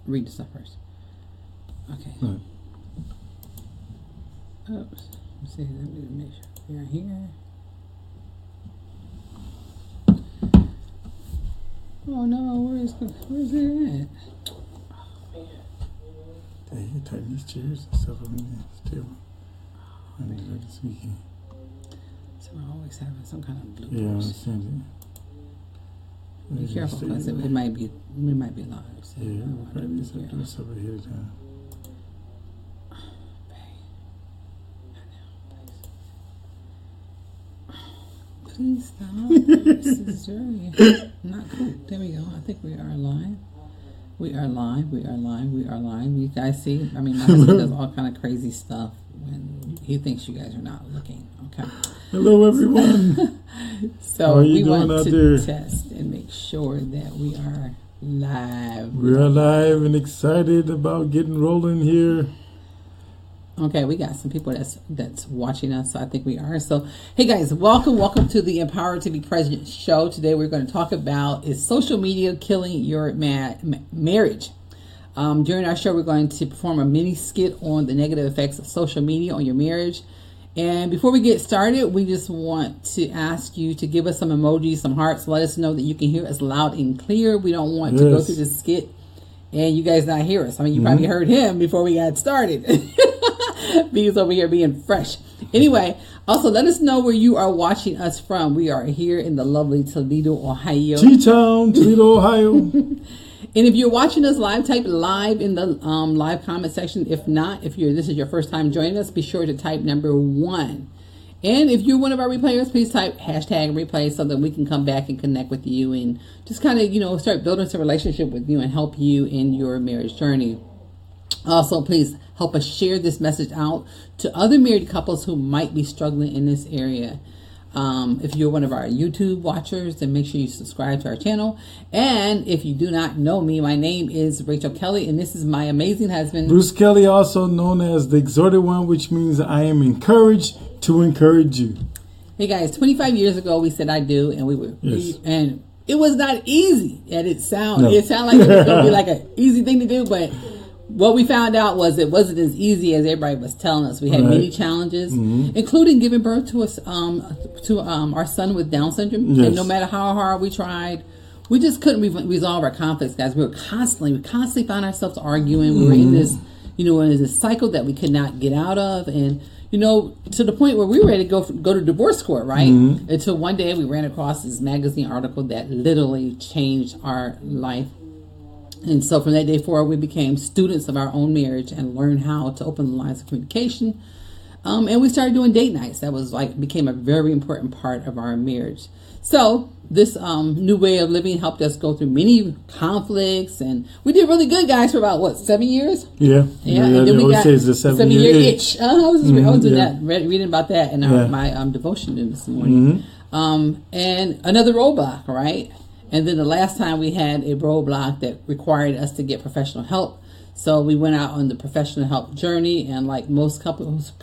read the stuff first. Okay. Right. Oops. Let's see. Let me make sure we are here. Oh no, where's it at? Yeah, you tighten these chairs and stuff on this table. I need to speak. So we're always having some kind of bloopers. Yeah, I understand it. Be careful because we might be live. So yeah, do this over here now. Please stop. This is very not cool. There we go. I think we are live. We are live. You guys see? I mean, my husband does all kind of crazy stuff when he thinks you guys are not looking. Okay. Hello, everyone. So we want to test and make sure that we are live. We are live and excited about getting rolling here. Okay, we got some people that's watching us, so I think we are. So, hey guys, welcome to the Empowered to Be President show. Today we're going to talk about, is social media killing your marriage? During our show, we're going to perform a mini skit on the negative effects of social media on your marriage. And before we get started, we just want to ask you to give us some emojis, some hearts. Let us know that you can hear us loud and clear. We don't want to go through this skit and you guys not hear us. I mean, you probably heard him before we got started. He's over here being fresh. Anyway, also let us know where you are watching us from. We are here in the lovely Toledo, Ohio. G-Town, Toledo, Ohio. And if you're watching us live, type live in the live comment section. If not, this is your first time joining us, be sure to type number 1. And if you're one of our replayers, please type hashtag replay so that we can come back and connect with you and just kind of, start building some relationship with you and help you in your marriage journey. Also, please help us share this message out to other married couples who might be struggling in this area. If you're one of our YouTube watchers, then make sure you subscribe to our channel. And if you do not know me, my name is Rachel Kelly, and this is my amazing husband, Bruce Kelly, also known as the Exhorted One, which means I am encouraged to encourage you. Hey guys, 25 years ago, we said I do, and we were, and it was not easy as it sounded. No. It sounded like it was going to be like an easy thing to do, but what we found out was it wasn't as easy as everybody was telling us. We had many challenges, including giving birth to us, our son with Down syndrome. Yes. And no matter how hard we tried, we just couldn't resolve our conflicts, guys. We constantly found ourselves arguing. We were in this, in this cycle that we could not get out of, and to the point where we were ready to go to divorce court, right? Until one day we ran across this magazine article that literally changed our life. And so from that day forward, we became students of our own marriage and learned how to open the lines of communication. And we started doing date nights. That was became a very important part of our marriage. So this new way of living helped us go through many conflicts, and we did really good, guys, for about 7 years. Yeah. And then we got the 7-year itch. I was doing that, reading about that in my devotion this morning. And another roadblock, right? And then the last time we had a roadblock that required us to get professional help. So we went out on the professional help journey, and like most couples,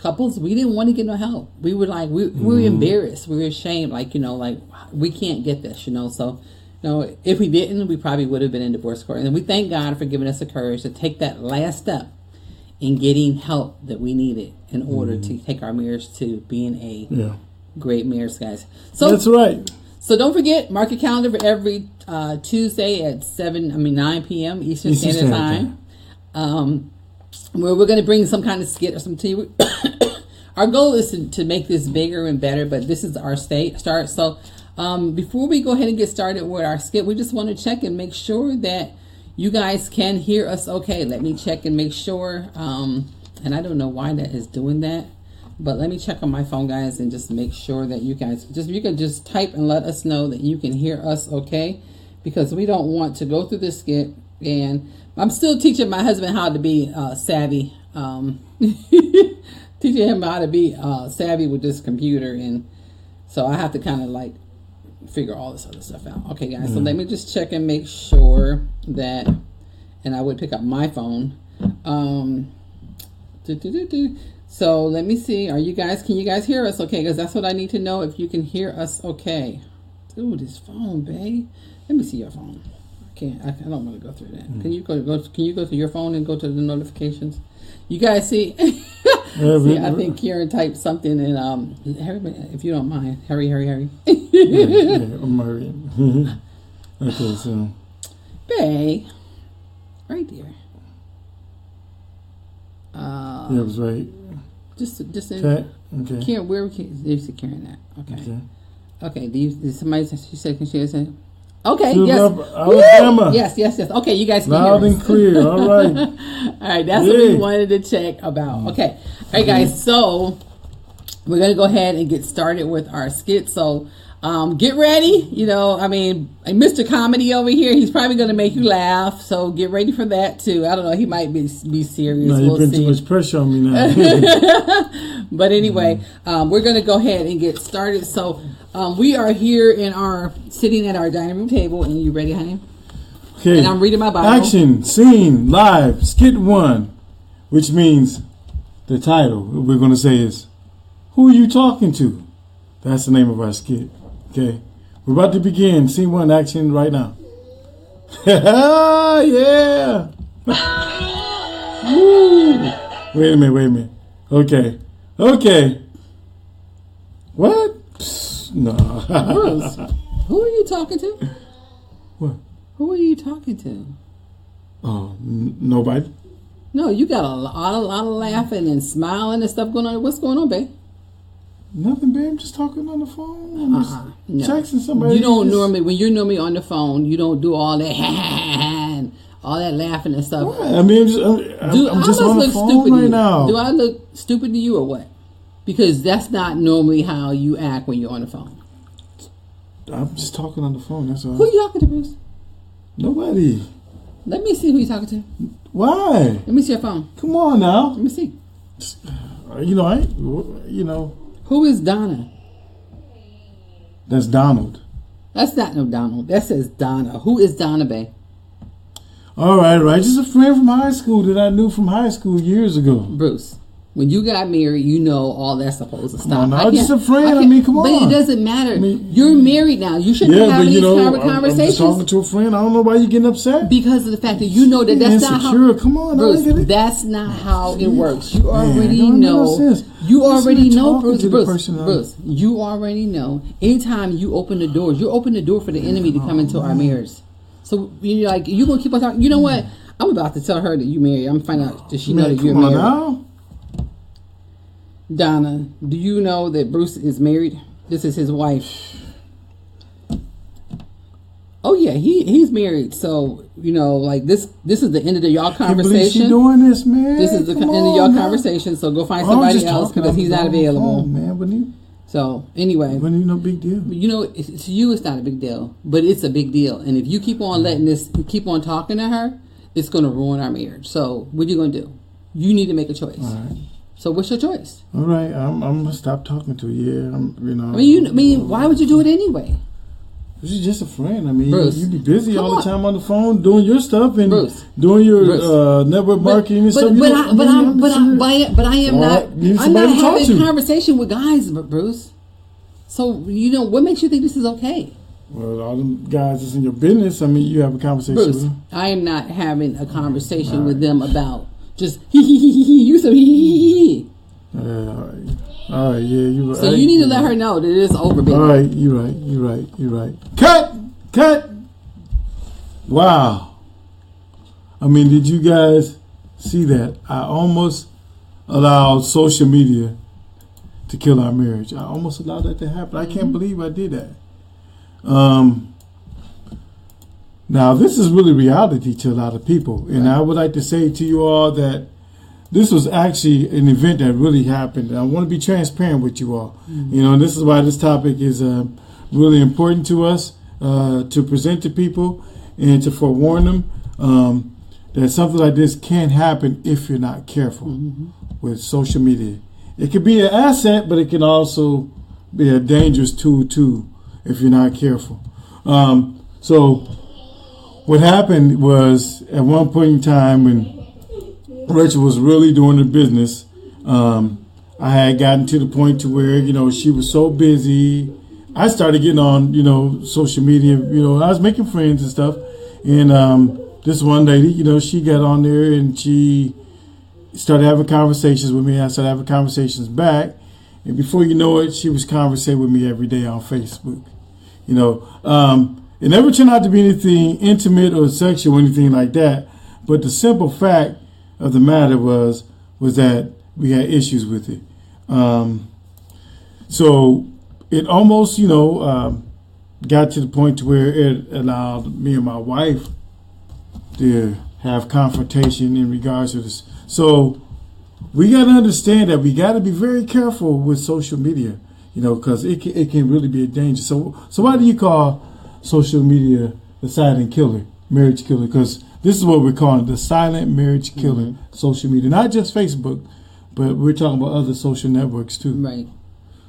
we didn't want to get no help. We were we were embarrassed. We were ashamed, we can't get this, So, if we didn't, we probably would have been in divorce court. And we thank God for giving us the courage to take that last step in getting help that we needed in order to take our marriage to being a great marriage, guys. So that's right. So don't forget, mark your calendar for every Tuesday at 9 p.m. Eastern Standard Time. Where we're going to bring some kind of skit or something to you. Our goal is to make this bigger and better, but this is our start. So before we go ahead and get started with our skit, we just want to check and make sure that you guys can hear us okay. Let me check and make sure. And I don't know why that is doing that. But let me check on my phone, guys, and just make sure that you guys you can just type and let us know that you can hear us okay, because we don't want to go through this skit. And I'm still teaching my husband how to be savvy, teaching him how to be savvy with this computer, and so I have to kind of figure all this other stuff out. Okay, guys, so let me just check and make sure that, and I would pick up my phone. So let me see. Can you guys hear us okay? Because that's what I need to know, if you can hear us okay. Ooh, this phone, babe. Let me see your phone. I don't want to go through that. Can you go? Can you go to your phone and go to the notifications? You guys see? See, I think Karen typed something and hurry, if you don't mind, hurry. I'm hurrying. Okay, so. Bae, right there. Yeah, it was right. Just in. Okay. Karen, where there's Karen at? Okay. Did somebody? She said, "Can she say?" Okay. Yes. Alabama. Yes. Okay, you guys can loud hear and clear. All right. All right. That's what we wanted to check about. Okay. All right, guys. So we're gonna go ahead and get started with our skit. So. Get ready. Mr. Comedy over here, he's probably going to make you laugh. So get ready for that too. I don't know. He might be serious. No, you've been too much pressure on me now. But anyway, we're going to go ahead and get started. So we are here sitting at our dining room table. And you ready, honey? Okay. And I'm reading my Bible. Action, scene, live, skit 1, which means the title we're going to say is, Who Are You Talking To? That's the name of our skit. Okay, we're about to begin. Scene 1, action right now. Yeah. Woo. Wait a minute. Okay. What? Psst, no. Bruce, who are you talking to? What? Who are you talking to? Oh, nobody. No, you got a lot of laughing and smiling and stuff going on. What's going on, babe? Nothing, babe. I'm just talking on the phone. I'm just texting somebody. You don't normally, when you're normally on the phone, you don't do all that and all that laughing and stuff. What? I mean, I'm just on the phone right now. Do I look stupid to you or what? Because that's not normally how you act when you're on the phone. I'm just talking on the phone. That's all. Who are you talking to, Bruce? Nobody. Let me see who you're talking to. Why? Let me see your phone. Come on now. Let me see. Who is Donna? That's Donald. That's not no Donald. That says Donna. Who is Donna, babe? All right. Just a friend from high school that I knew from high school years ago. Bruce, when you got married, you know all that's supposed to stop. No, just a friend. Come on. But it doesn't matter. You're married now. You shouldn't be having these conversations. I'm just talking to a friend. I don't know why you're getting upset. Because of the fact that you know that that's not how. Come on, Bruce, that's not how it works. You already know. You already know, Bruce. You already know. Anytime you open the doors, you open the door for the enemy to come into our marriage. So you're like, you gonna keep on talking. You know what? I'm about to tell her that you married. I'm gonna find out that she know that you're married. Now? Donna, do you know that Bruce is married? This is his wife. Oh yeah, he's married. So this is the end of y'all conversation. She's doing this, man. This is the end of y'all conversation. So go find somebody else because he's not available. Man, so anyway, no big deal. To you it's not a big deal, but it's a big deal. And if you keep on keep on talking to her, it's going to ruin our marriage. So what are you going to do? You need to make a choice. All right. So what's your choice? All right, I'm gonna stop talking to you. Why would you do it anyway? She's just a friend. Bruce, you be busy all the time on the phone doing your stuff and doing your network marketing and stuff. But I am not. I'm not having a conversation with guys, Bruce. So what makes you think this is okay? Well, all them guys that's in your business. You have a conversation with them. I am not having a conversation with them about just you so All right, yeah, you're right. So you need to let her know that it's over, baby. All right, you're right. Cut! Wow. Did you guys see that? I almost allowed social media to kill our marriage. I almost allowed that to happen. I can't believe I did that. Now, this is really reality to a lot of people. And I would like to say to you all that this was actually an event that really happened. And I want to be transparent with you all. And this is why this topic is really important to us, to present to people and to forewarn them that something like this can happen if you're not careful with social media. It could be an asset, but it can also be a dangerous tool too if you're not careful. So what happened was at one point in time when Rachel was really doing her business, I had gotten to the point to where, she was so busy. I started getting on, social media, I was making friends and stuff. And this one lady, you know, she got on there and she started having conversations with me. I started having conversations back. And before you know it, she was conversing with me every day on Facebook. You know, it never turned out to be anything intimate or sexual or anything like that. But the simple fact of the matter was that we had issues with it. So it almost, you know, got to the point to where it allowed me and my wife to have confrontation in regards to this. So we got to understand that we got to be very careful with social media, you know, because it can really be a danger. So why do you call social media the silent killer, marriage killer? Because this is what we're calling the silent marriage killer, social media. Not just Facebook, but we're talking about other social networks too. Right.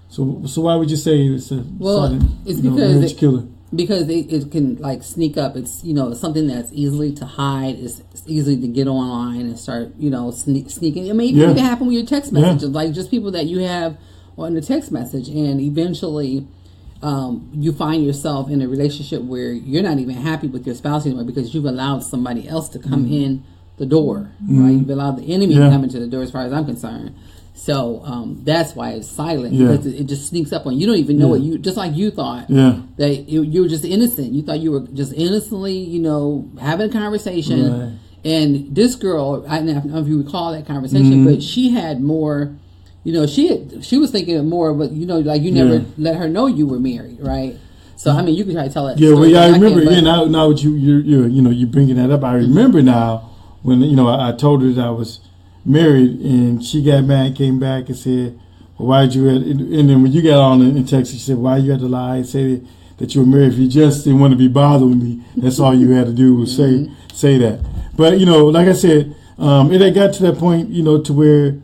So why would you say it's a silent marriage killer? Because it can like sneak up. It's, you know, something that's easily to hide. It's easy to get online and start, you know, sneaking. I mean, it can happen with your text messages, like just people that you have on the text message, and eventually you find yourself in a relationship where you're not even happy with your spouse anymore because you've allowed somebody else to come in the door, right? You've allowed the enemy to come into the door, as far as I'm concerned. So that's why it's silent, because it just sneaks up on you. You don't even know what you, just like you thought that you were just innocent. You thought you were just innocently, you know, having a conversation. Right. And this girl, I don't know if you recall that conversation, but she had more, you know, she was thinking more, but, you know, like you never let her know you were married, right? So I mean, you can try to tell that. Yeah, well, I remember. Now that you bringing that up, I remember now when, you know, I told her that I was married, and she got mad, came back and said, well, why'd you and then when you got on in Texas, she said, why you had to lie and say that you were married if you just didn't want to be bothering me? That's all you had to do was say that. But, you know, like I said, it had got to that point, you know, to where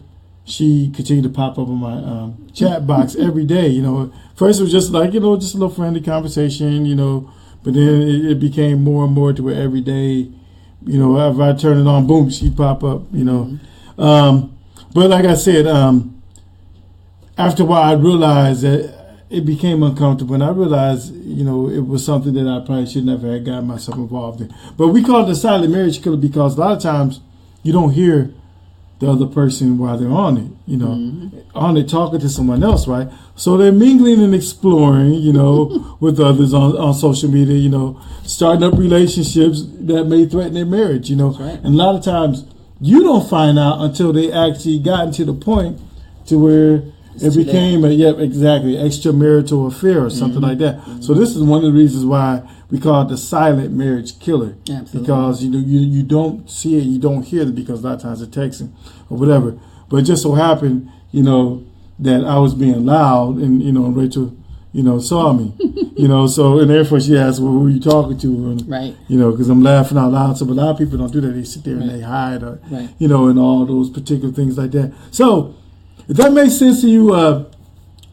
she continued to pop up on my chat box every day. You know, first it was just like, you know, just a little friendly conversation, you know, but then it became more and more to where every day, you know, if I turn it on, boom, she'd pop up, you know. But like I said, after a while, I realized that it became uncomfortable, and I realized, you know, it was something that I probably should never have gotten myself involved in. But we call it the silent marriage killer because a lot of times you don't hear the other person while they're on it, you know, on it talking to someone else, right? So they're mingling and exploring, you know, with others on social media, you know, starting up relationships that may threaten their marriage, you know. Right. And a lot of times you don't find out until they actually gotten to the point to where it became extramarital affair or something like that. So this is one of the reasons why we call it the silent marriage killer. Absolutely. Because, you know, you don't see it, you don't hear it, because a lot of times it's texting or whatever. But it just so happened, you know, that I was being loud, and, you know, and Rachel, you know, saw me, you know, so, and therefore she asked, well, who are you talking to? And, right. You know, because I'm laughing out loud. So, but a lot of people don't do that. They sit there and they hide, or, you know, and all those particular things like that. So, if that makes sense to you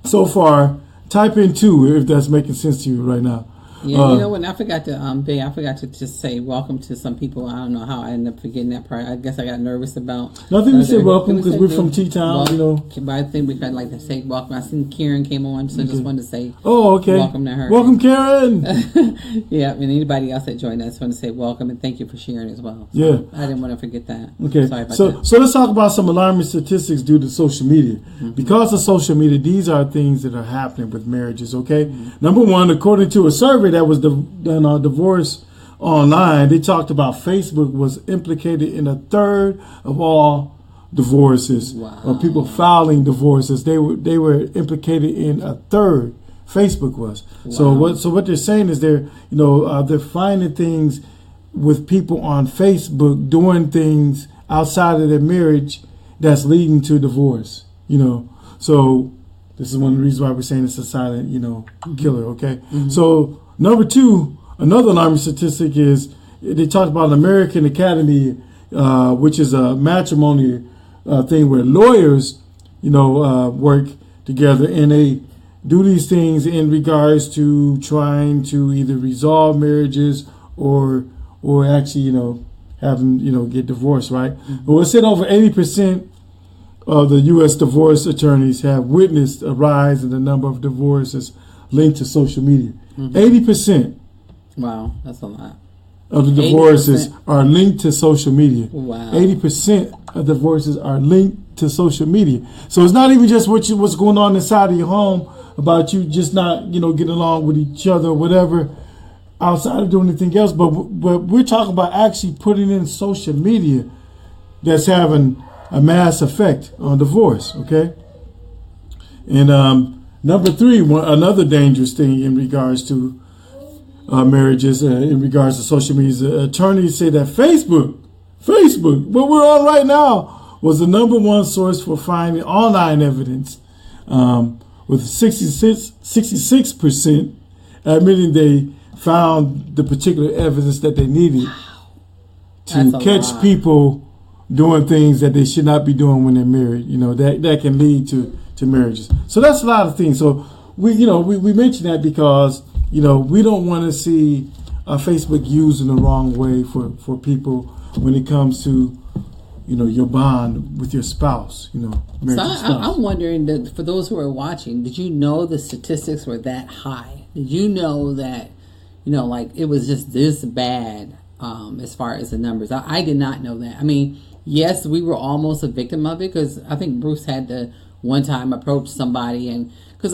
so far, type in 2 if that's making sense to you right now. Yeah, you know what? I forgot to just say welcome to some people. I don't know how I ended up forgetting that part. I guess I got nervous about. Nothing to say welcome because we're from T-Town, you know. But I think we'd like to say welcome. I seen Karen came on, so I just wanted to say welcome to her. Welcome, Karen. Yeah, and anybody else that joined us, I want to say welcome and thank you for sharing as well. So yeah. I didn't want to forget that. Okay. Sorry about that. So let's talk about some alarming statistics due to social media. Because of social media, these are things that are happening with marriages, okay? Number one, according to a survey that was done on Divorce Online, they talked about Facebook was implicated in 1/3 of all divorces. Wow. Or people filing divorces. They were implicated in 1/3. Facebook was. Wow. So what they're saying is they're finding things with people on Facebook doing things outside of their marriage that's leading to divorce. You know, so this is one of the reasons why we're saying it's a silent, killer. Okay. So number two, another alarming statistic is they talked about an American Academy, which is a matrimony thing where lawyers, work together, and they do these things in regards to trying to either resolve marriages or actually, have them, get divorced, right? Well, it said over 80% of the U.S. divorce attorneys have witnessed a rise in the number of divorces linked to social media. 80%. Wow, that's a lot. of the divorces 80%. are linked to social media. Wow. 80% of divorces are linked to social media. So it's not even just what's going on inside of your home about you just not, getting along with each other or whatever outside of doing anything else. But we're talking about actually putting in social media that's having a mass effect on divorce, okay? And number 3, another dangerous thing in regards to marriages, in regards to social media, attorneys say that Facebook, what we're on right now, was the number 1 source for finding online evidence, with 66% admitting they found the particular evidence that they needed to catch people doing things that they should not be doing when they're married. That can lead to marriages. So that's a lot of things. So we mention that because we don't want to see Facebook used in the wrong way for people when it comes to your bond with your spouse. I'm wondering that for those who are watching, did you know the statistics were that high? Did you know that it was just this bad as far as the numbers? I did not know that. I mean, yes, we were almost a victim of it because I think Bruce had to one time approach somebody and because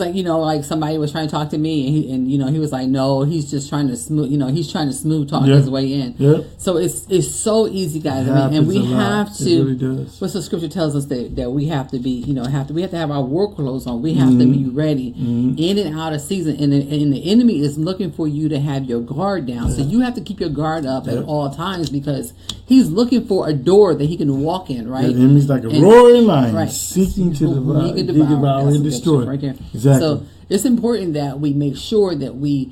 somebody was trying to talk to me and he was like, no, he's just trying to smooth talk his way in. Yeah. So it's so easy, guys. And we have to. It really does. What's the scripture tells us that we have to be, we have to have our work clothes on. We have to be ready in and out of season. And the enemy is looking for you to have your guard down. So you have to keep your guard up at all times because he's looking for a door that he can walk in, right? The enemy's like a roaring lion seeking to devour and destroy. Right there. Exactly. So it's important that we make sure that we're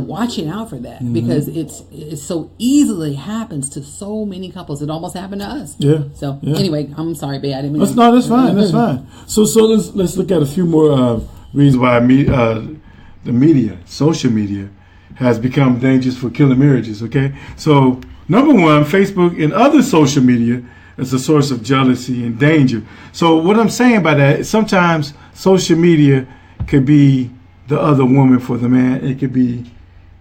watching out for that because it so easily happens to so many couples. It almost happened to us. Yeah. So anyway, I'm sorry, babe. I didn't mean. That's fine. That's fine. So let's look at a few more reasons why the media, social media, has become dangerous for killing marriages. Okay. So number 1, Facebook and other social media is a source of jealousy and danger. So what I'm saying by that is sometimes social media could be the other woman for the man. It could be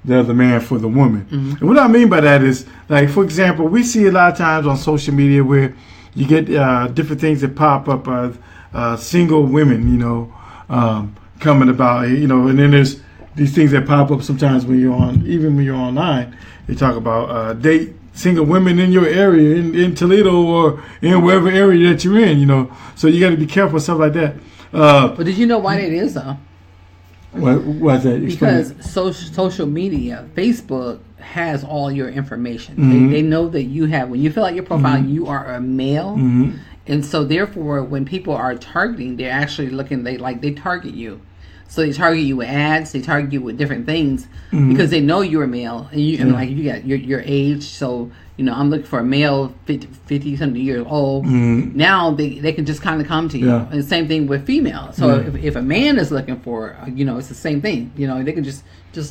the other man for the woman. And what I mean by that is, like, for example, we see a lot of times on social media where you get different things that pop up, single women, coming about, and then there's these things that pop up sometimes when you're online. They talk about date single women in your area, in Toledo or in wherever area that you're in, So you got to be careful with stuff like that. But did you know why that is, though? Why is that? Because social media, Facebook has all your information. They know that you have, when you fill out your profile, you are a male. And so therefore, when people are targeting, they're actually looking, they target you. So they target you with ads, they target you with different things because they know you're a male and you got your age. So, I'm looking for a male 50 something years old. Now they can just kind of come to you. Yeah. And same thing with females. So if a man is looking for, it's the same thing. They can just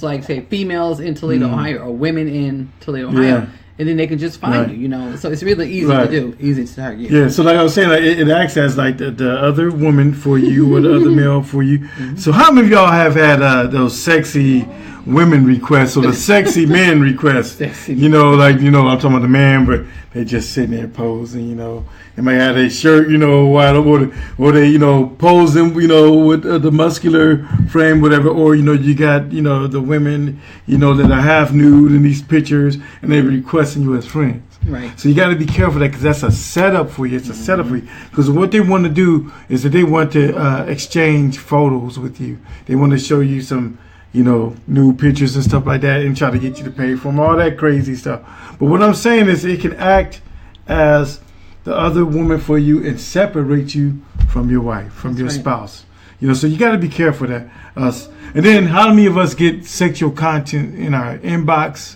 like say females in Toledo, Ohio, or women in Toledo, Ohio. And then they can just find you, So it's really easy to do, easy to target. Yeah, so like I was saying, it acts as like the other woman for you or the other male for you. So how many of y'all have had those sexy women requests or the sexy men requests? I'm talking about the man, but they just sitting there posing, They might have their shirt, wide open, or they, posing, with the muscular frame, whatever. Or, you got, the women, that are half nude in these pictures, and they're requesting you as friends. Right. So you got to be careful of that because that's a setup for you. It's a setup for you. Because what they want to do is that they want to exchange photos with you. They want to show you some, new pictures and stuff like that and try to get you to pay for them, all that crazy stuff. But what I'm saying is it can act as the other woman for you and separate you from your wife, from your spouse. So you got to be careful of that. And then how many of us get sexual content in our inbox,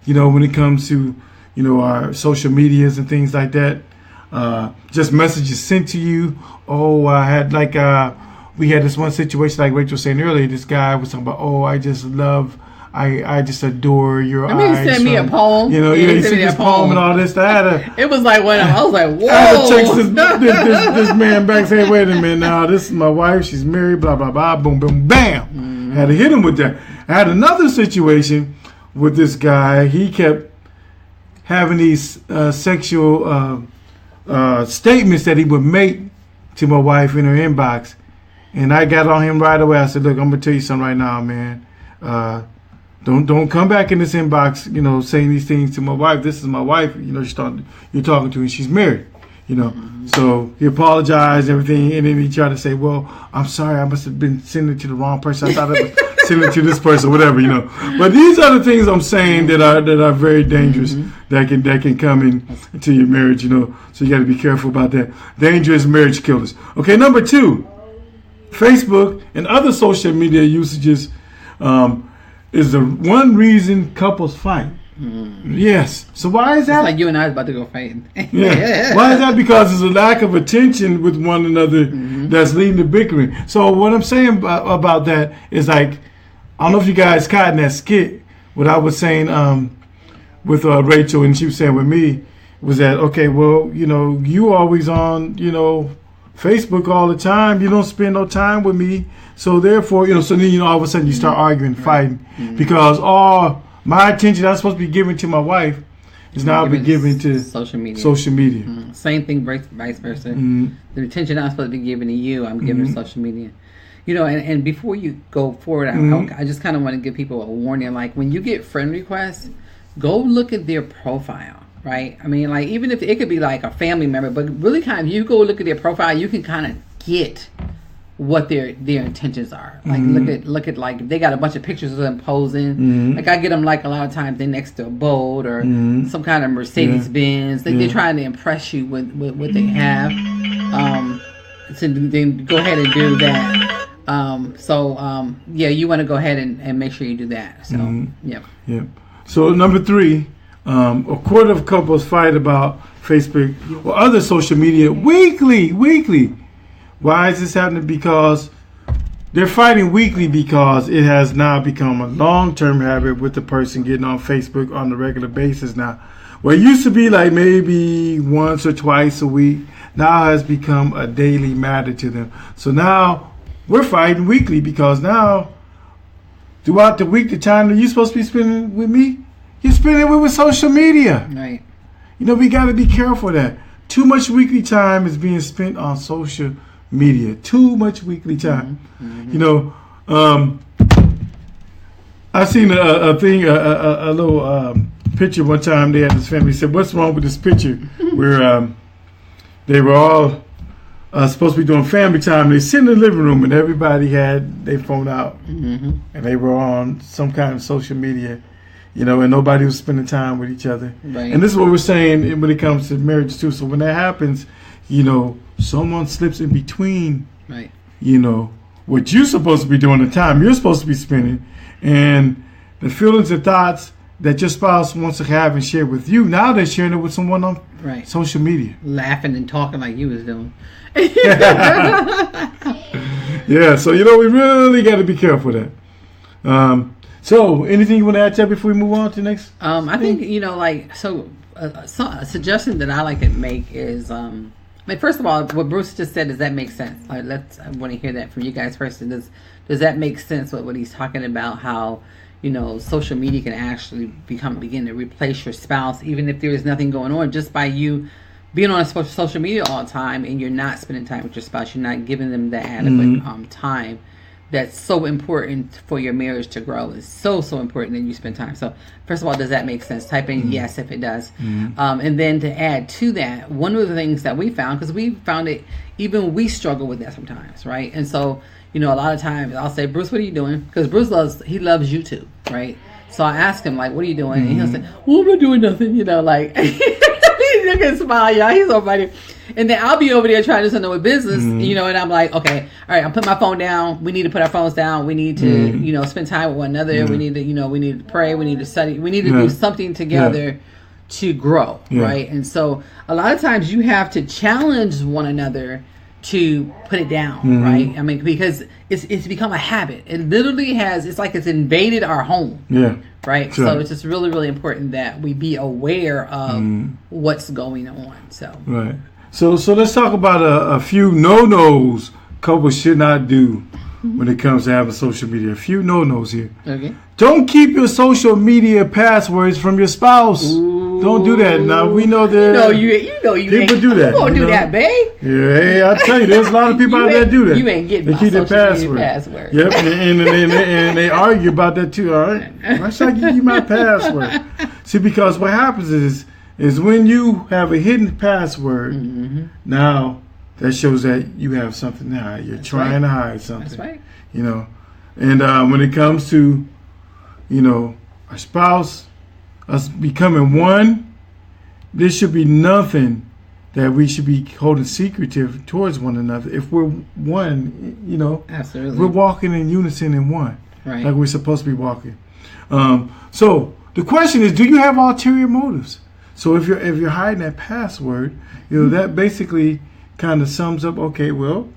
when it comes to, our social medias and things like that? Just messages sent to you. Oh, I had we had this one situation like Rachel was saying earlier. This guy was talking about, I just adore your eyes. He sent me a poem. He sent me a poem and all this. It was like when I was like, whoa. I had to text this man back saying, wait a minute now, this is my wife, she's married, blah, blah, blah, boom, boom, bam. Had to hit him with that. I had another situation with this guy. He kept having these sexual statements that he would make to my wife in her inbox. And I got on him right away. I said, look, I'm going to tell you something right now, man. Don't come back in this inbox, saying these things to my wife. This is my wife, you're talking to, and she's married, So he apologized and everything, and then he tried to say, well, I'm sorry, I must have been sending it to the wrong person. I thought I was sending it to this person, whatever, But these are the things I'm saying that are very dangerous, that can come into your marriage, So you got to be careful about that. Dangerous marriage killers. Okay, number 2, Facebook and other social media usages is the one reason couples fight. Yes. So why is that? It's like you and I was about to go fighting. Yeah. Why is that? Because there's a lack of attention with one another that's leading to bickering. So what I'm saying about that is like, I don't know if you guys caught in that skit, what I was saying with Rachel, and she was saying with me, was that, okay, well, you always on, Facebook all the time. You don't spend no time with me. So therefore, so then, all of a sudden you start arguing, fighting, because all my attention I'm supposed to be giving to my wife is now be given to social media. Same thing, vice versa. The attention I'm supposed to be giving to you, I'm giving to social media. And before you go forward, I just kind of want to give people a warning. Like, when you get friend requests, go look at their profile. Right? I mean, like, even if it could be like a family member, but really kind of, you go look at their profile, you can kind of get what their intentions are. Like, look at like, if they got a bunch of pictures of them posing. Like, I get them like a lot of times they're next to a boat or some kind of Mercedes Benz. Like, they're trying to impress you with what they have. So then go ahead and do that. You want to go ahead and make sure you do that. So, yeah. So number 3. A quarter of couples fight about Facebook or other social media weekly. Why is this happening? Because they're fighting weekly because it has now become a long-term habit with the person getting on Facebook on a regular basis now. Where it used to be like maybe once or twice a week, now has become a daily matter to them. So now we're fighting weekly because now throughout the week, the time that you're supposed to be spending with me, you're spending it with social media. Right. We got to be careful of that. Too much weekly time is being spent on social media. Too much weekly time. I seen a thing, a little picture one time. They had this family said, "What's wrong with this picture?" Where they were all supposed to be doing family time. They sit in the living room and everybody had their phone out, and they were on some kind of social media. And nobody was spending time with each other. Right. And this is what we're saying when it comes to marriage too. So when that happens, someone slips in between, right? What you're supposed to be doing, the time you're supposed to be spending, and the feelings and thoughts that your spouse wants to have and share with you. Now they're sharing it with someone on social media. Laughing and talking like you was doing. Yeah, so, we really got to be careful of that. So, anything you want to add to that before we move on to the next? I think, a suggestion that I like to make is, first of all, what Bruce just said, does that make sense? I want to hear that from you guys first. Does that make sense with what he's talking about? How, social media can actually begin to replace your spouse, even if there is nothing going on, just by you being on social media all the time and you're not spending time with your spouse, you're not giving them the adequate time. That's so important for your marriage to grow. It's so important that you spend time. So first of all, does that make sense? Type in yes if it does. And then to add to that, one of the things that we found, because we found it, even we struggle with that sometimes, right? And so, a lot of times I'll say, Bruce, what are you doing? Because Bruce loves YouTube, right? So I ask him, like, what are you doing? And he'll say, well, I'm not doing nothing, like, look at smile, y'all. He's so funny. And then I'll be over there trying to do something with business, and I'm like, okay, all right, I'm putting my phone down. We need to put our phones down. We need to, spend time with one another. We need to, we need to pray. We need to study. We need to do something together to grow, right? And so a lot of times you have to challenge one another to put it down, right? I mean, because it's become a habit. It literally it's like it's invaded our home. Yeah. Right? Sure. So it's just really, really important that we be aware of what's going on. So right. So let's talk about a few no-nos couples should not do when it comes to having social media. A few no-nos here. Okay. Don't keep your social media passwords from your spouse. Ooh. Don't do that. Now we know that. You people do that. You won't do that, babe. Yeah, hey, I tell you, there's a lot of people out there that do that. You ain't getting my social media password. Yep, and they argue about that too. All right, why should I give you my password? See, because what happens is when you have a hidden password, now that shows that you have something to hide. You're trying to hide something. That's right. You know, and when it comes to, our spouse, us becoming one, there should be nothing that we should be holding secretive towards one another. If we're one, absolutely, we're walking in unison in one, right? Like we're supposed to be walking. So the question is, do you have ulterior motives? So if you're hiding that password, that basically kind of sums up. Okay, well,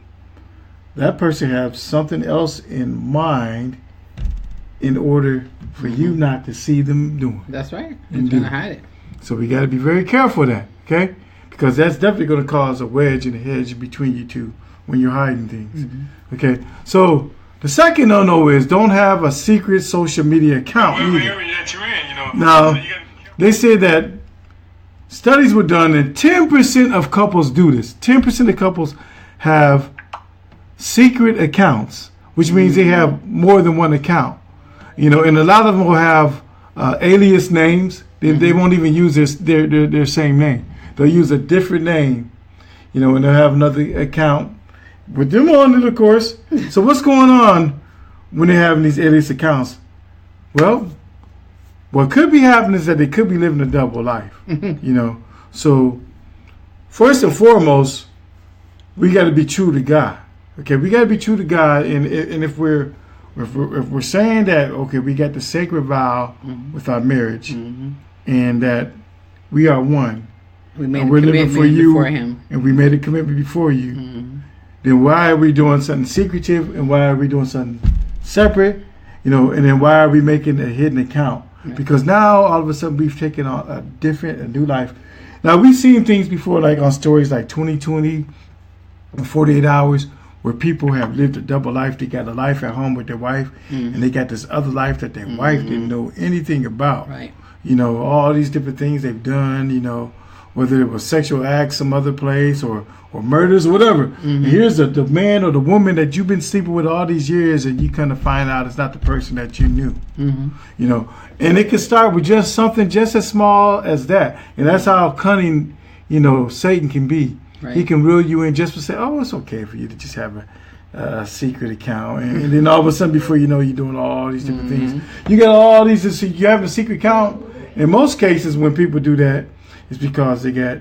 that person has something else in mind in order for you not to see them doing. That's right. You're trying to hide it. So we got to be very careful of that, okay? Because that's definitely going to cause a wedge and a hedge between you two when you're hiding things, okay? So the second no-no is don't have a secret social media account either. Now, they say that studies were done and 10% of couples do this. 10% of couples have secret accounts, which means they have more than one account. And a lot of them will have alias names. They won't even use their same name. They'll use a different name, and they'll have another account with them on it, of course. So what's going on when they're having these alias accounts? Well, what could be happening is that they could be living a double life, So first and foremost, we got to be true to God. Okay, we got to be true to God, and if we're saying that, okay, we got the sacred vow with our marriage, and that we are one, we're living for you, before Him, and we made a commitment before you, then why are we doing something secretive, and why are we doing something separate, and then why are we making a hidden account? Right. Because now all of a sudden we've taken on a new life. Now we've seen things before, like on stories like 2020, 48 Hours. Where people have lived a double life. They got a life at home with their wife, and they got this other life that their wife didn't know anything about. Right. All these different things they've done, whether it was sexual acts some other place or murders or whatever. And here's the man or the woman that you've been sleeping with all these years, and you kind of find out it's not the person that you knew. And it can start with just something just as small as that. And that's how cunning, Satan can be. Right. He can reel you in just to say, oh, it's okay for you to just have a secret account. And then all of a sudden, before you know, you're doing all these different things. You got all these, you have a secret account. In most cases, when people do that, it's because they got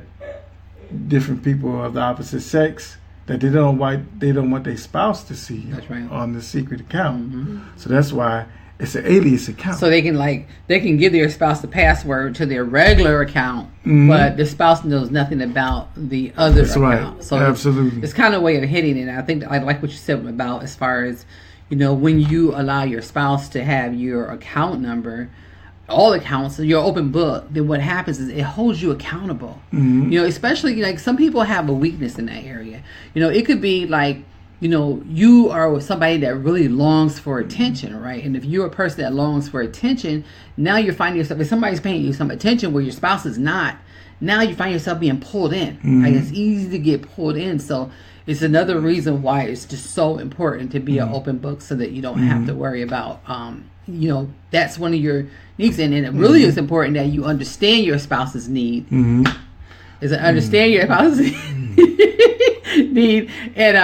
different people of the opposite sex that they don't want their spouse to see on the secret account. So that's why it's an alias account. So they can give their spouse the password to their regular account, but the spouse knows nothing about the other account. Right. So absolutely, it's kind of a way of hitting it. I think I like what you said about as far as when you allow your spouse to have your account number, all accounts, your open book. Then what happens is it holds you accountable. Especially like some people have a weakness in that area. It could be like. You are somebody that really longs for attention, right? And if you're a person that longs for attention, now you're finding yourself, if somebody's paying you some attention where your spouse is not, now you find yourself being pulled in. Like it's easy to get pulled in. So it's another reason why it's just so important to be an open book so that you don't have to worry about, that's one of your needs. And it really is important that you understand your spouse's need. Is to understand your spouse's need, and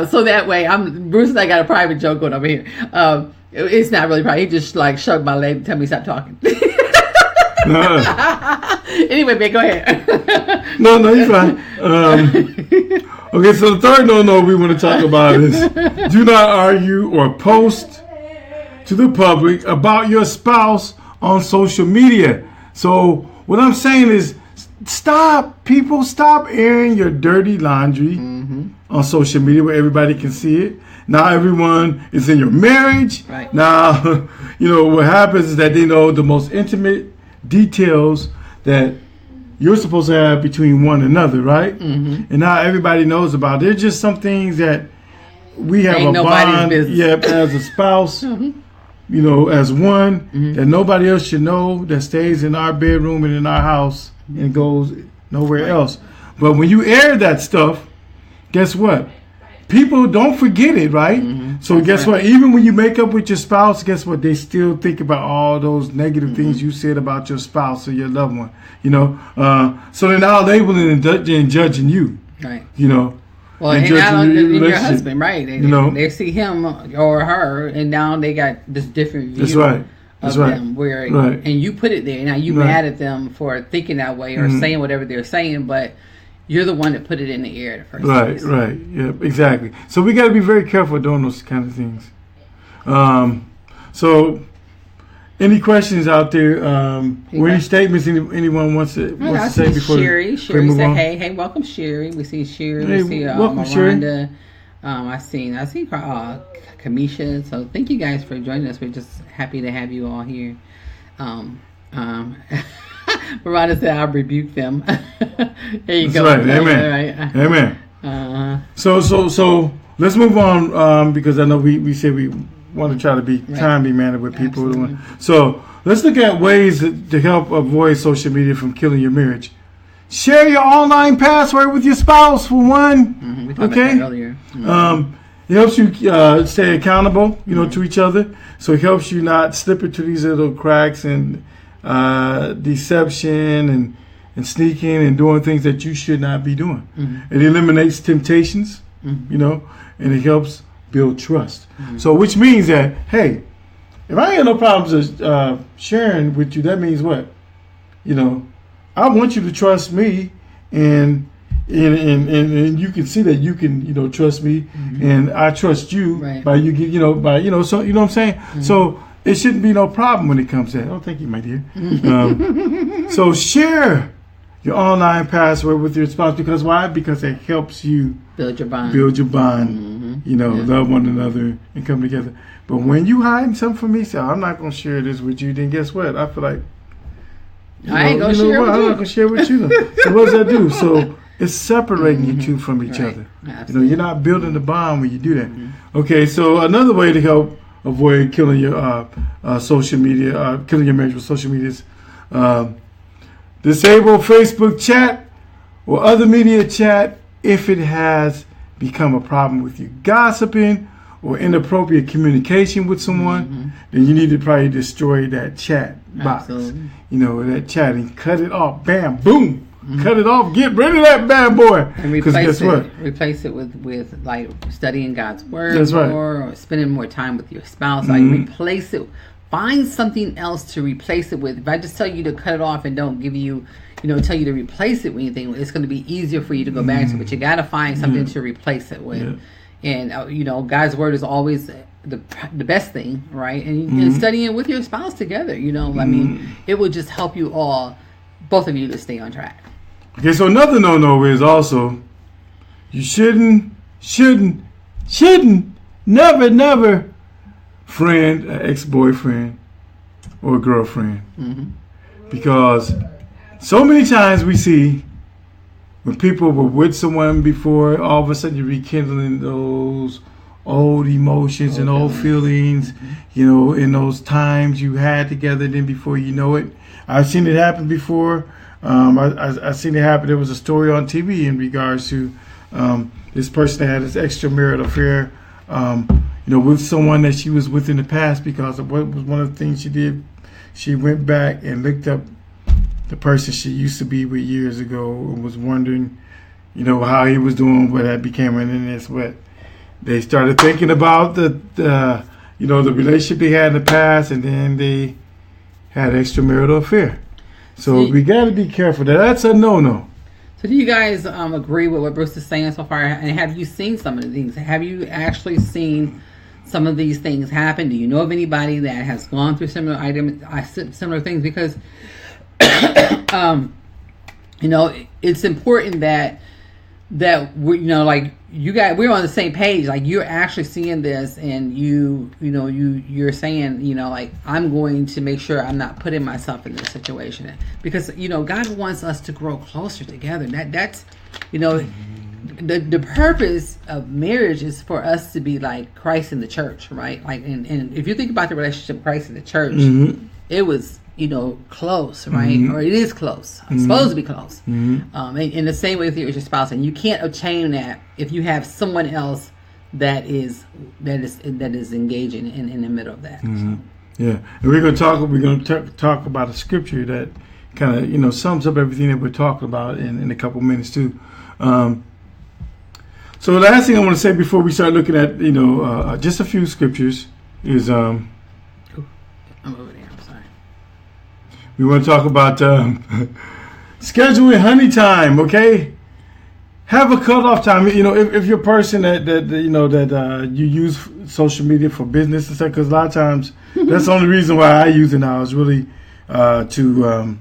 so that way, Bruce and I got a private joke going over here. It's not really private. He just like shoved my leg and tell me stop talking. Anyway, man, go ahead. No, you're fine. Okay, so the third no we want to talk about is do not argue or post to the public about your spouse on social media. So what I'm saying is stop airing your dirty laundry on social media where everybody can see it. Now everyone is in your marriage. Right. Now, what happens is that they know the most intimate details that you're supposed to have between one another, right? And now everybody knows about it. There's just some things that we have Ain't a bond, as a spouse, you know, as one that nobody else should know, that stays in our bedroom and in our house and goes nowhere else. But when you air that stuff, guess what? People don't forget it, right? So guess what? Even when you make up with your spouse, guess what? They still think about all those negative things you said about your spouse or your loved one, you know? So they're now labeling and judging you, right? You know? Well, and now your husband, right? They see him or her, and now they got this different view. That's right. That's right. Them, and you put it there. Now you mad at them for thinking that way or saying whatever they're saying, but you're the one that put it in the air the first place. Right. Yeah, exactly. So we got to be very careful doing those kind of things. So, any questions out there? Or any statements anyone wants to say before Sherry said, "Hey, welcome, Sherry." We see Sherry. We see welcome, Miranda. I see Kamisha. So thank you guys for joining us. We're just happy to have you all here. Miranda said, "I'll rebuke them." There you go. Right. Amen. Right. Amen. So let's move on because I know we said we want to try to be timely mannered with people. Absolutely. So let's look at ways to help avoid social media from killing your marriage. Share your online password with your spouse for one. We talked about that earlier. It helps you stay accountable, you know, to each other. So it helps you not slip into these little cracks and deception and sneaking and doing things that you should not be doing. It eliminates temptations, you know, and it helps build trust. So which means that, hey, if I ain't no problems sharing with you, that means what? You know, I want you to trust me, and you can see that you can, you know, trust me, and I trust you by you get, you know, by, you know, so you know what I'm saying. So it shouldn't be no problem when it comes to that. Oh, thank you, my dear. So share your online password with your spouse because why? Because it helps you build your bond. You know, love one another and come together. But when you hiding something from me, say, I'm not gonna share this with you. Then guess what? I feel like I ain't gonna share with you. I'm not gonna share with you. So what does that do? So it's separating you two from each other. Absolutely. You know, you're not building the bond when you do that. Okay, so another way to help avoid killing your social media, killing your marriage with social media is disable Facebook chat or other media chat if it has become a problem with you. Gossiping or inappropriate communication with someone, then you need to probably destroy that chat box. Absolutely. You know, that chat and cut it off. Bam, boom. Cut it off. Get rid of that bad boy. And replace it with like studying God's word. That's right. Or spending more time with your spouse. Like replace it. Find something else to replace it with. If I just tell you to cut it off and don't give you, you know, tell you to replace it with anything, it's going to be easier for you to go back to. But you got to find something to replace it with. Yeah. And you know, God's word is always the best thing, right? And studying with your spouse together. You know, I mean, it will just help you all, both of you, to stay on track. Okay, so another no-no is also you shouldn't, never friend an ex-boyfriend or a girlfriend. Because so many times we see when people were with someone before, all of a sudden you're rekindling those old emotions and old feelings, you know, in those times you had together, then before you know it. I've seen it happen before. I've seen it happen. There was a story on TV in regards to this person that had this extramarital affair, you know, with someone that she was with in the past because of what was one of the things she did. She went back and looked up the person she used to be with years ago and was wondering, you know, how he was doing, what had became, and then that's what they started thinking about the you know, the relationship they had in the past, and then they had extramarital affair. So we got to be careful. That's a no-no. So do you guys agree with what Bruce is saying so far? And have you seen some of these? Have you actually seen some of these things happen? Do you know of anybody that has gone through similar things? Because, you know, it's important that we, you know, like you guys, we're on the same page. Like you're actually seeing this, and you're saying, you know, like I'm going to make sure I'm not putting myself in this situation, because you know God wants us to grow closer together. That's, you know, the purpose of marriage is for us to be like Christ in the church, right? Like, and if you think about the relationship of Christ in the church, it was, close, right? Or it is close. It's supposed to be close. And in the same way with your spouse, and you can't obtain that if you have someone else that is engaging in the middle of that. So. Yeah, and we're going to talk about a scripture that kind of sums up everything that we're talking about in a couple minutes too. So the last thing I want to say before we start looking at just a few scriptures is I'm over there. I'm sorry. We want to talk about scheduling honey time. Okay, have a cutoff time. If you're a person that you use social media for business and stuff, because a lot of times that's the only reason why I use it now is really to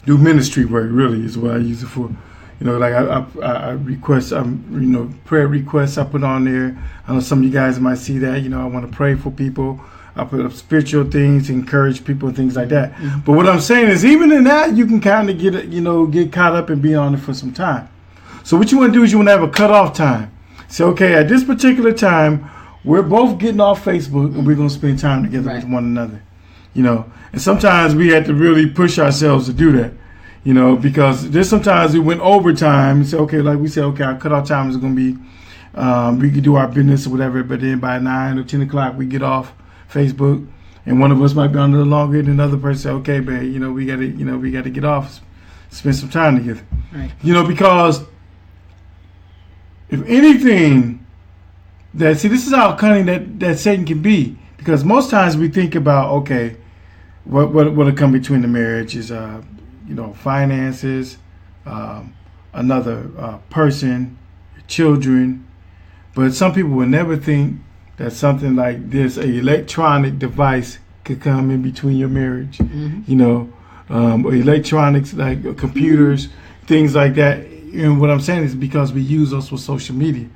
do ministry work. Really is what I use it for. Like I request, prayer requests I put on there. I know some of you guys might see that. I want to pray for people. I put up spiritual things, encourage people, and things like that. But what I'm saying is, even in that, you can kind of get caught up and be on it for some time. So what you want to do is you want to have a cutoff time. Say, okay, at this particular time, we're both getting off Facebook and we're going to spend time together with one another. And sometimes we have to really push ourselves to do that. Because there's sometimes we went overtime and say, okay, like we said, okay, our cutoff time is going to be, we could do our business or whatever, but then by 9 or 10 o'clock, we get off Facebook, and one of us might be on a little longer, and another person say, okay, babe, we got to get off, spend some time together. Right. Because if anything, this is how cunning that Satan can be, because most times we think about, okay, what will come between the marriage is, finances, another person, children. But some people would never think that something like this, an electronic device, could come in between your marriage. Or electronics like computers, things like that. And what I'm saying is because we use those for social media,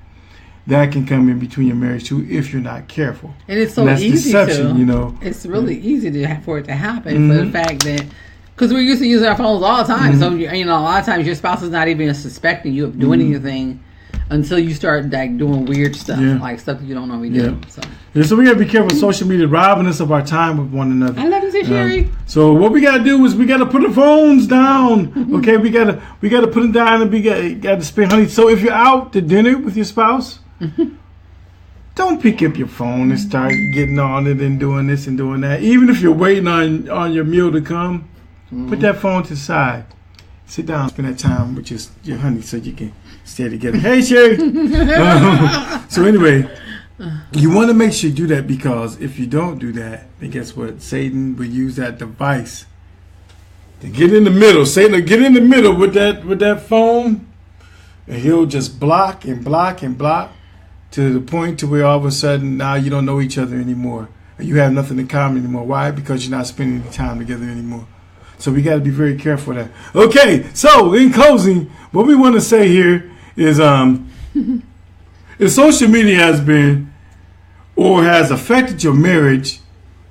that can come in between your marriage too if you're not careful. And it's so easy It's really easy for it to happen for the fact that. Because we're used to using our phones all the time. So, a lot of times your spouse is not even suspecting you of doing anything until you start like doing weird stuff, like stuff that you don't normally do. So we got to be careful with social media robbing us of our time with one another. I love you, Sherry. So what we got to do is we got to put the phones down. Okay, we got to put them down and we got to spend honey. So if you're out to dinner with your spouse, don't pick up your phone and start getting on it and doing this and doing that. Even if you're waiting on your meal to come. Put that phone to the side. Sit down, spend that time with your honey so you can stay together. Hey, Sherry. So anyway, you want to make sure you do that, because if you don't do that, then guess what? Satan will use that device to get in the middle. Satan will get in the middle with that phone, and he'll just block and block and block to the point to where all of a sudden now you don't know each other anymore. You have nothing in common anymore. Why? Because you're not spending any time together anymore. So we got to be very careful of that. Okay, so in closing, what we want to say here is if social media has been or has affected your marriage,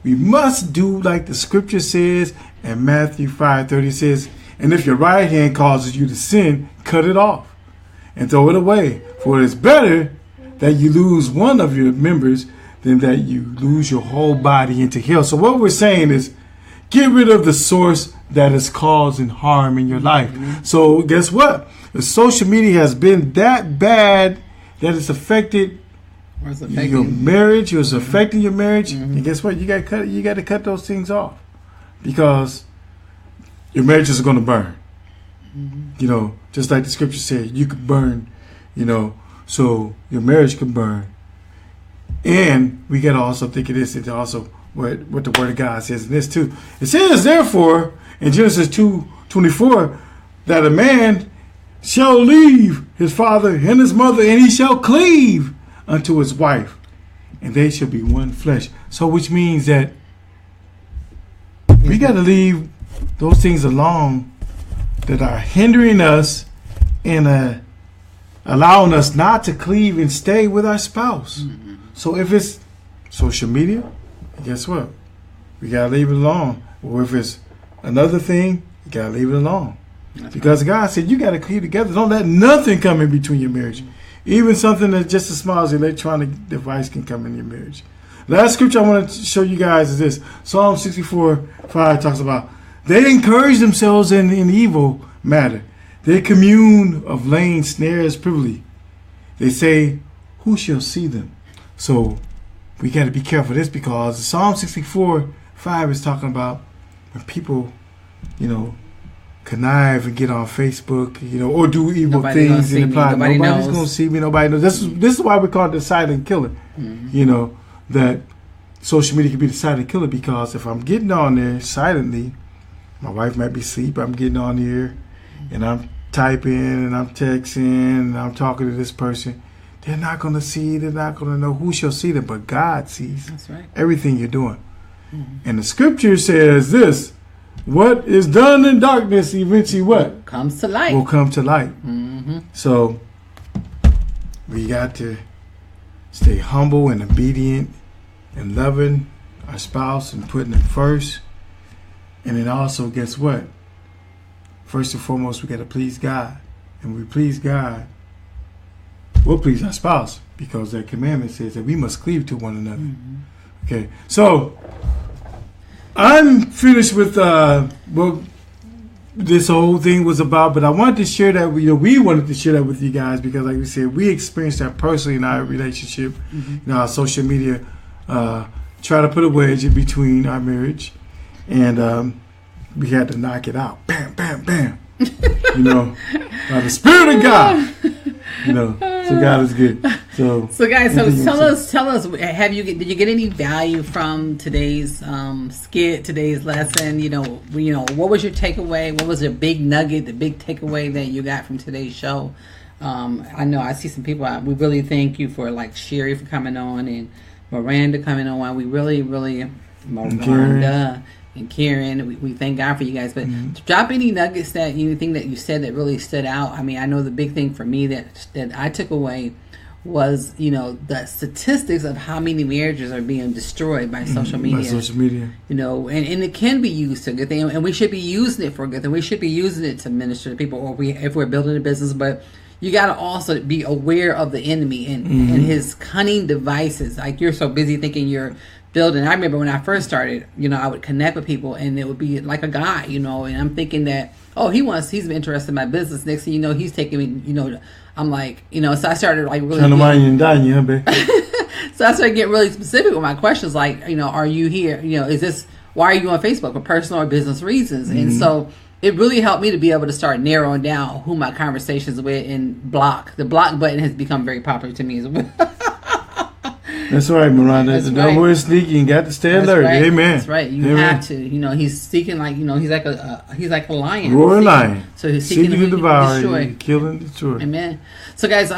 we must do like the scripture says, and Matthew 5:30 says, and if your right hand causes you to sin, cut it off and throw it away. For it is better that you lose one of your members than that you lose your whole body into hell. So what we're saying is, get rid of the source that is causing harm in your life. So guess what? The social media has been that bad that it's affected your marriage. It's affecting your marriage. And guess what? You got to cut those things off, because your marriage is going to burn. Just like the scripture said, you could burn. So your marriage can burn. And we got to also think of this. It's also what the Word of God says in this too. It says, therefore, in Genesis 2:24, that a man shall leave his father and his mother, and he shall cleave unto his wife, and they shall be one flesh. So which means that we got to leave those things alone that are hindering us and allowing us not to cleave and stay with our spouse. So if it's social media, guess what? We got to leave it alone. Or if it's another thing, you got to leave it alone. Because God said you got to keep together. Don't let nothing come in between your marriage. Even something that's just as small as an electronic device can come in your marriage. Last scripture I want to show you guys is this. Psalm 64:5 talks about, they encourage themselves in evil matter. They commune of laying snares privily. They say, who shall see them? So we got to be careful of this, because Psalm 64:5 is talking about when people, connive and get on Facebook, or do evil things and imply nobody's going to see me. Nobody knows. This is why we call it the silent killer. Mm-hmm. That social media can be the silent killer, because if I'm getting on there silently, my wife might be asleep. I'm getting on here and I'm typing and I'm texting and I'm talking to this person. They're not going to see. They're not going to know. Who shall see them? But God sees. That's right. Everything you're doing. Mm-hmm. And the scripture says this. What is done in darkness eventually what? Comes to light. Will come to light. Mm-hmm. So we got to stay humble and obedient and loving our spouse and putting them first. And then also, guess what? First and foremost, we got to please God. And we please God, we'll please our spouse, because that commandment says that we must cleave to one another. Mm-hmm. Okay, so I'm finished with what this whole thing was about, but I wanted to share that. We wanted to share that with you guys, because, like we said, we experienced that personally in our relationship. Mm-hmm. Our social media try to put a wedge in between our marriage, and we had to knock it out. Bam, bam, bam. By the Spirit of God. So God is good. So guys, tell us, did you get any value from today's skit, today's lesson? What was your takeaway? What was your big nugget, the big takeaway that you got from today's show? I know I see some people. We really thank you for, like, Sherry for coming on, and Miranda coming on. We really, Miranda and Karen, we thank God for you guys. But drop any nuggets that anything that you said that really stood out. I mean, I know the big thing for me that I took away was, the statistics of how many marriages are being destroyed by social media. By social media. And it can be used to a good thing, and we should be using it for a good thing. We should be using it to minister to people, or if we're building a business. But you got to also be aware of the enemy and his cunning devices. Like, you're so busy thinking you're building. I remember when I first started, I would connect with people and it would be like a guy, and I'm thinking that, he's interested in my business. Next thing you know, he's taking me, I'm like, so I started, like, really trying to mind you and die, yeah, babe. So I started getting really specific with my questions, like, are you here? Why are you on Facebook, for personal or business reasons? And so it really helped me to be able to start narrowing down who my conversations with, and block. The block button has become very popular to me as well. That's right, Miranda. The devil is sneaky and got to stay alert. Right. Amen. That's right. You have to. He's seeking, like, he's like a lion. Roaring lion. So he's seeking to devour, destroy. Kill and destroy. Amen. So, guys,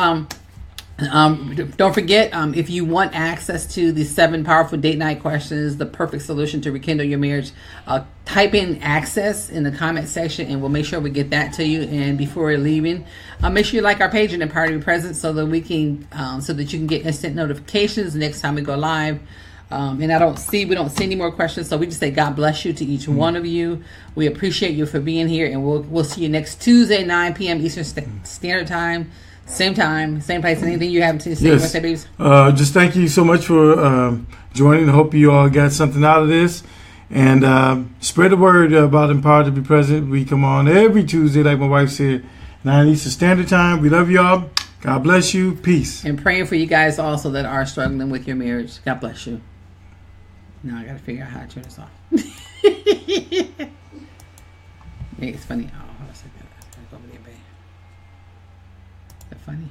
don't forget, if you want access to the 7 powerful date night questions, the perfect solution to rekindle your marriage, type in access in the comment section, and we'll make sure we get that to you. And before we're leaving, make sure you like our page and Empower to Be Present, so that we can, so that you can get instant notifications next time we go live. And we don't see any more questions, so we just say God bless you to each one of you. We appreciate you for being here, and we'll see you next Tuesday, 9 p.m. Eastern Standard Time. Same time, same place. Anything you have to say? Yes. Babies? Just thank you so much for joining. I hope you all got something out of this. And spread the word about Empowered to Be Present. We come on every Tuesday, like my wife said, 9 Eastern Standard Time. We love y'all. God bless you. Peace. And praying for you guys also that are struggling with your marriage. God bless you. Now I got to figure out how to turn this off. It's funny. Oh, that's a good. Over there, babe. Is that funny?